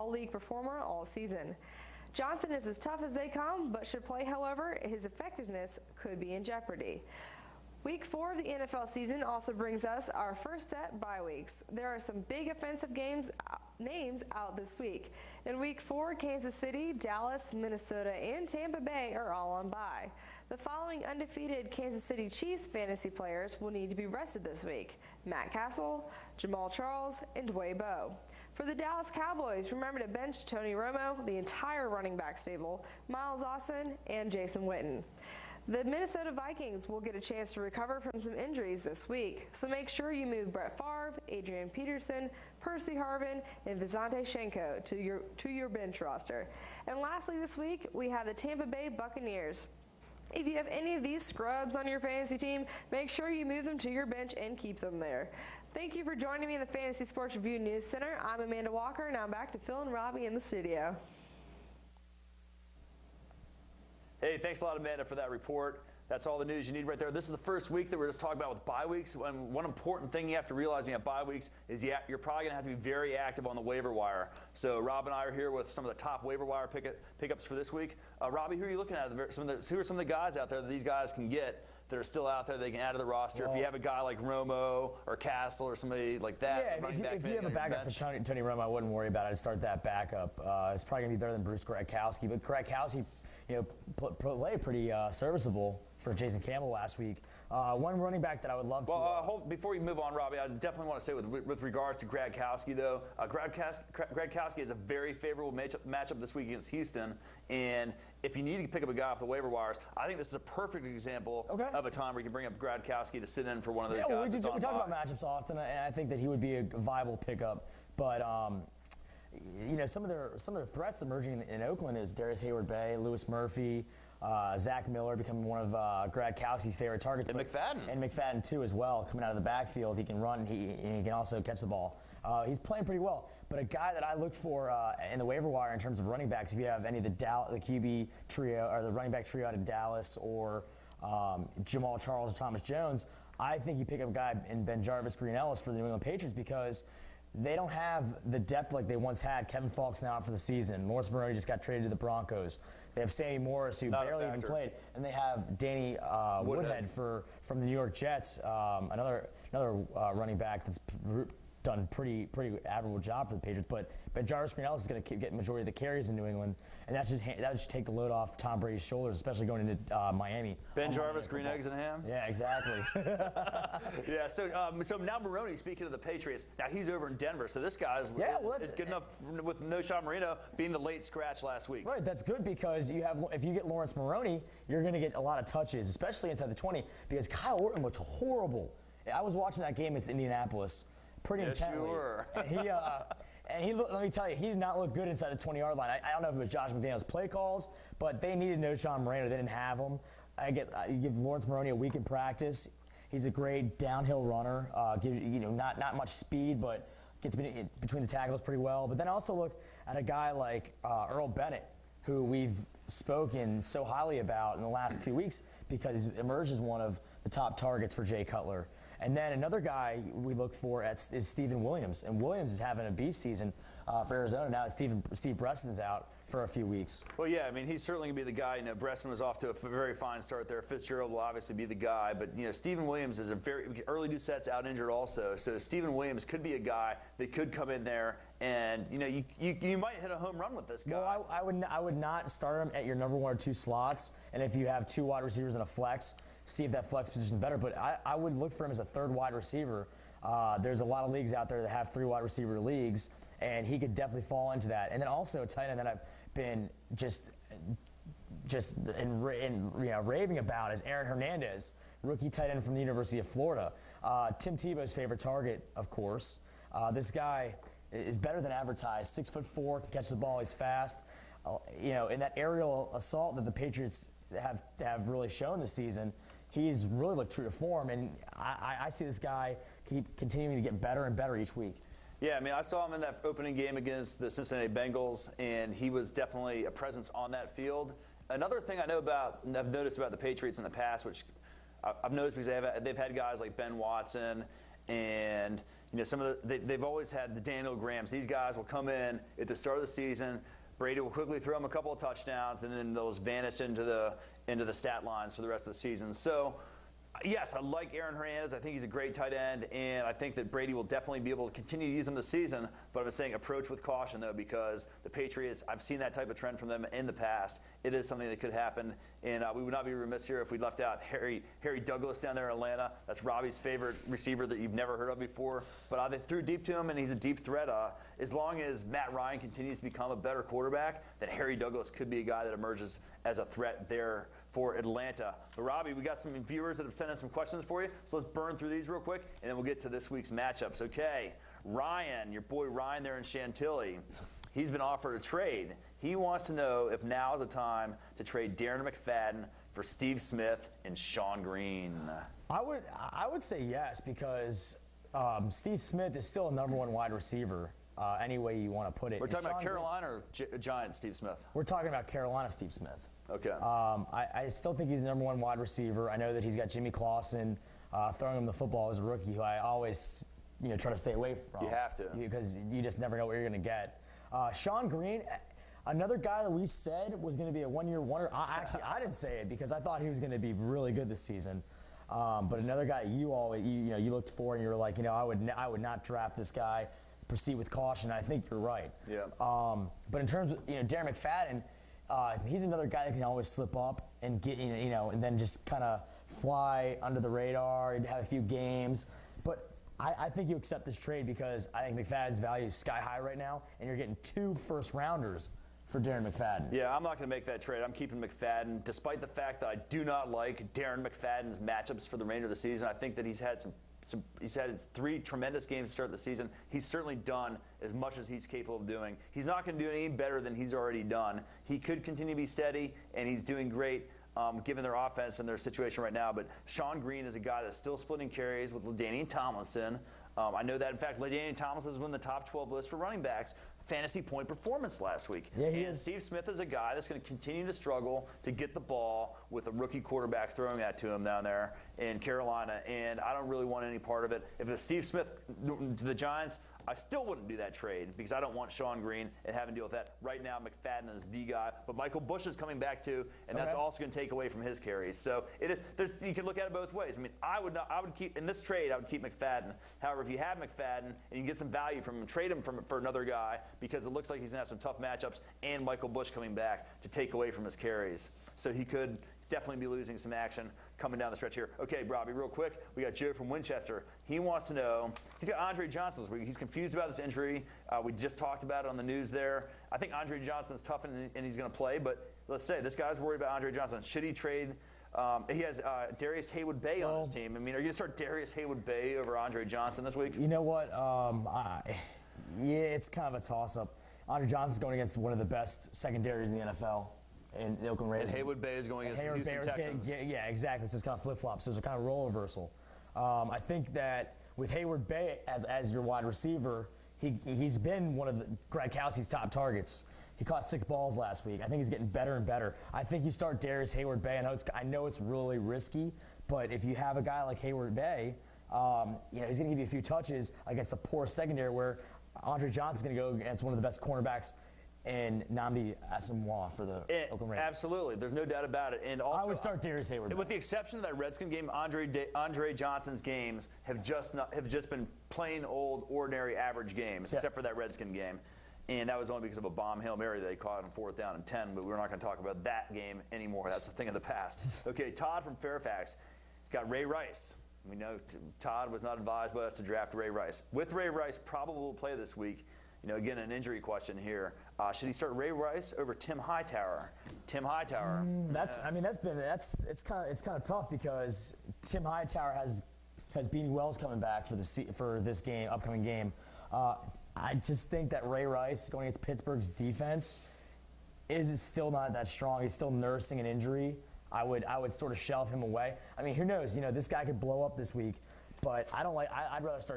all-league performer all season. Johnson is as tough as they come, but should play. However, his effectiveness could be in jeopardy. Week 4 of the NFL season also brings us our first set bye weeks. There are some big offensive names out this week. In Week 4, Kansas City, Dallas, Minnesota, and Tampa Bay are all on bye. The following undefeated Kansas City Chiefs fantasy players will need to be rested this week: Matt Castle, Jamal Charles, and Dwayne Bowe. For the Dallas Cowboys, remember to bench Tony Romo, the entire running back stable, Miles Austin, and Jason Witten. The Minnesota Vikings will get a chance to recover from some injuries this week, so make sure you move Brett Favre, Adrian Peterson, Percy Harvin, and Visanthe Shenko to your bench roster. And lastly this week, we have the Tampa Bay Buccaneers. If you have any of these scrubs on your fantasy team, make sure you move them to your bench and keep them there. Thank you for joining me in the Fantasy Sports Review News Center. I'm Amanda Walker, and I'm back to Phil and Robbie in the studio. Hey, thanks a lot, Amanda, for that report. That's all the news you need right there. This is the first week that we're just talking about with bye weeks. And one important thing you have to realize when you have bye weeks is you're probably going to have to be very active on the waiver wire. So Rob and I are here with some of the top waiver wire pickups for this week. Robbie, who are you looking at? Who are some of the guys out there that these guys can get that are still out there they can add to the roster? Well, if you have a guy like Romo or Castle or somebody like that, if you have a backup for Tony Romo, I wouldn't worry about it. I'd start that backup. It's probably going to be better than Bruce Gradkowski. But Gradkowski, played pretty serviceable for Jason Campbell last week. One running back that I would love to. Before you move on, Robbie, I definitely want to say with regards to Gradkowski, though, Gradkowski has a very favorable matchup this week against Houston. And if you need to pick up a guy off the waiver wires, I think this is a perfect example of a time where you can bring up Gradkowski to sit in for one of those guys. We talk about matchups often, and I think that he would be a viable pickup. But some of their threats emerging in Oakland is Darius Hayward-Bay, Lewis Murphy, Zach Miller becoming one of Gradkowski's favorite targets. And McFadden. And McFadden, too, as well, coming out of the backfield. He can run, he can also catch the ball. He's playing pretty well. But a guy that I look for in the waiver wire in terms of running backs, if you have any of the QB trio or the running back trio out of Dallas or Jamal Charles or Thomas Jones, I think you pick up a guy in Ben Jarvis, Green Ellis for the New England Patriots because they don't have the depth like they once had. Kevin Falk's now out for the season. Lawrence Maroney just got traded to the Broncos. They have Sammy Morris, who barely even played. And they have Danny Woodhead from the New York Jets, another running back that's done pretty admirable job for the Patriots. But Jarvis Green Ellis is going to get majority of the carries in New England, and that should take the load off Tom Brady's shoulders, especially going into Miami. Ben Jarvis, green eggs and ham. Yeah, exactly. Yeah. So now Maroney, speaking of the Patriots, now he's over in Denver. So this guy is good enough with no Sean Marino being the late scratch last week. Right. That's good because if you get Lawrence Maroney, you're going to get a lot of touches, especially inside the 20, because Kyle Orton looked horrible. I was watching that game against Indianapolis pretty intently. You were. And let me tell you, he did not look good inside the 20-yard line. I don't know if it was Josh McDaniels' play calls, but they needed no Sean Moreno. They didn't have him. You give Lawrence Maroney a week in practice. He's a great downhill runner. Gives not much speed, but gets between the tackles pretty well. But then also look at a guy like Earl Bennett, who we've spoken so highly about in the last 2 weeks because he's emerged as one of the top targets for Jay Cutler. And then another guy we look for is Steven Williams. And Williams is having a beast season for Arizona. Now Steve Breston's out for a few weeks. Well, yeah, I mean, he's certainly going to be the guy. Breston was off to a very fine start there. Fitzgerald will obviously be the guy. But, Steven Williams is a very early Doucette's out injured also. So Steven Williams could be a guy that could come in there and, you might hit a home run with this guy. Well, I would not start him at your number 1 or 2 slots. And if you have 2 wide receivers and a flex, see if that flex position is better. But I would look for him as a 3rd wide receiver. There's a lot of leagues out there that have 3 wide receiver leagues, and he could definitely fall into that. And then also a tight end that I've been just raving about is Aaron Hernandez, rookie tight end from the University of Florida. Tim Tebow's favorite target, of course. This guy is better than advertised. 6'4", can catch the ball. He's fast. In that aerial assault that the Patriots have really shown this season, he's really looked true to form, and I see this guy keep continuing to get better and better each week. Yeah, I mean, I saw him in that opening game against the Cincinnati Bengals, and he was definitely a presence on that field. Another thing I've noticed about the Patriots in the past, which I've noticed because they've had guys like Ben Watson and some of they've always had the Daniel Grahams. These guys will come in at the start of the season. Brady will quickly throw them a couple of touchdowns, and then those vanish into the stat lines for the rest of the season. So, yes, I like Aaron Hernandez. I think he's a great tight end, and I think that Brady will definitely be able to continue to use him this season. But I'm saying approach with caution, though, because the Patriots, I've seen that type of trend from them in the past. It is something that could happen, and we would not be remiss here if we left out Harry Douglas down there in Atlanta. That's Robbie's favorite receiver that you've never heard of before. But they threw deep to him, and he's a deep threat. As long as Matt Ryan continues to become a better quarterback, then Harry Douglas could be a guy that emerges as a threat there for Atlanta. But Robbie, we got some viewers that have sent in some questions for you, so let's burn through these real quick, and then we'll get to this week's matchups. Okay, Ryan, your boy Ryan there in Chantilly, he's been offered a trade. He wants to know if now is the time to trade Darren McFadden for Steve Smith and Sean Green. I would say yes, because Steve Smith is still a number one wide receiver. Any way you want to put it. We're talking about Carolina or Giants Steve Smith? We're talking about Carolina Steve Smith. Okay. I still think he's the number one wide receiver. I know that he's got Jimmy Clausen throwing him the football as a rookie, who I always try to stay away from. You have to. Because you just never know what you're going to get. Sean Green, another guy that we said was going to be a one-year wonder. I didn't say it because I thought he was going to be really good this season. But another guy you looked for and you were like, I would not draft this guy. Proceed with caution. I think you're right. Yeah. But in terms of Darren McFadden, he's another guy that can always slip up and get and then just kind of fly under the radar and have a few games. But I think you accept this trade because I think McFadden's value is sky high right now, and you're getting 2 first-rounders for Darren McFadden. Yeah, I'm not going to make that trade. I'm keeping McFadden, despite the fact that I do not like Darren McFadden's matchups for the remainder of the season. I think that he's had he's had 3 tremendous games to start the season. He's certainly done as much as he's capable of doing. He's not going to do any better than he's already done. He could continue to be steady, and he's doing great given their offense and their situation right now. But Sean Green is a guy that's still splitting carries with LaDainian Tomlinson. I know that, in fact, LaDainian Tomlinson was in the top 12 list for running backs. Fantasy point performance last week. Yeah, he is. Steve Smith is a guy that's going to continue to struggle to get the ball with a rookie quarterback throwing that to him down there in Carolina, and I don't really want any part of it. If it's Steve Smith to the Giants, I still wouldn't do that trade because I don't want Sean Green and having to deal with that. Right now, McFadden is the guy, but Michael Bush is coming back too, and that's also going to take away from his carries. So you can look at it both ways. I mean, I would keep in this trade. I would keep McFadden. However, if you have McFadden and you can get some value from him, trade him for another guy because it looks like he's going to have some tough matchups, and Michael Bush coming back to take away from his carries. So he could definitely be losing some action coming down the stretch here. Okay, Robbie, real quick, we got Joe from Winchester. He wants to know, he's got Andre Johnson this week. He's confused about this injury. We just talked about it on the news there. I think Andre Johnson's tough and he's going to play, but let's say this guy's worried about Andre Johnson. Should he trade? He has Darius Haywood-Bay on his team. I mean, are you going to start Darius Haywood-Bay over Andre Johnson this week? You know what? Yeah, it's kind of a toss-up. Andre Johnson's going against one of the best secondaries in the NFL. And the Oakland Raiders. And Haywood-Bay is going against the Houston Texans. Yeah, exactly. So it's kind of flip-flops. So it's a kind of role reversal. I think that with Haywood-Bay as your wide receiver, he's been one of Gronkowski's top targets. He caught 6 balls last week. I think he's getting better and better. I think you start Darius Haywood-Bay. I know it's really risky, but if you have a guy like Haywood-Bay, he's going to give you a few touches against the poor secondary where Andre Johnson's going to go against one of the best cornerbacks and Nnamdi Asomugha for the Oakland Raiders. Absolutely. There's no doubt about it. And also, I would start Darius Hayward. With the exception of that Redskin game, Andre Johnson's games have just been plain old, ordinary, average games, except for that Redskin game. And that was only because of a bomb Hail Mary that they caught on 4th down and 10, but we're not going to talk about that game anymore. That's a thing of the past. Okay, Todd from Fairfax got Ray Rice. We know Todd was not advised by us to draft Ray Rice. With Ray Rice probably will play this week, again, an injury question here. Should he start Ray Rice over Tim Hightower? Tim Hightower. It's kind of tough because Tim Hightower has Beanie Wells coming back for this upcoming game. I just think that Ray Rice going against Pittsburgh's defense is still not that strong. He's still nursing an injury. I would sort of shelve him away. I mean, who knows? This guy could blow up this week, but I'd rather start